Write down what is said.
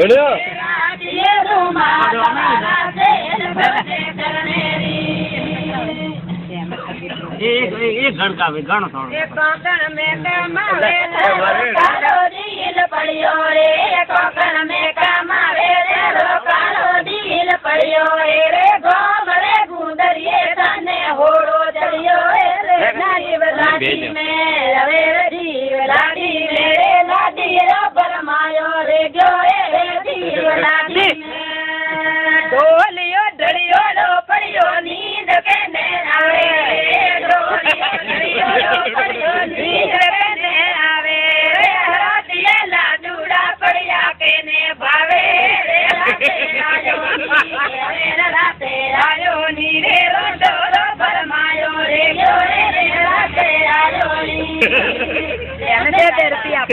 એડ્યો ये गण का भी गण थोड़ा एक कोकण में कमावे कालो दिल पड़ियो रे कोकण में कमावे रे कालो दिल पड़ियो रे गोमरे गुंदरिए तने होड़ो चढ़ियो रे नारी लाडी में रवे जीव लाडी रे लाडी रो परमायो रे गयो रे जीव लाडी ढोलियो ढड़ियो लो पड़ियो नींद के ने आवे रुपया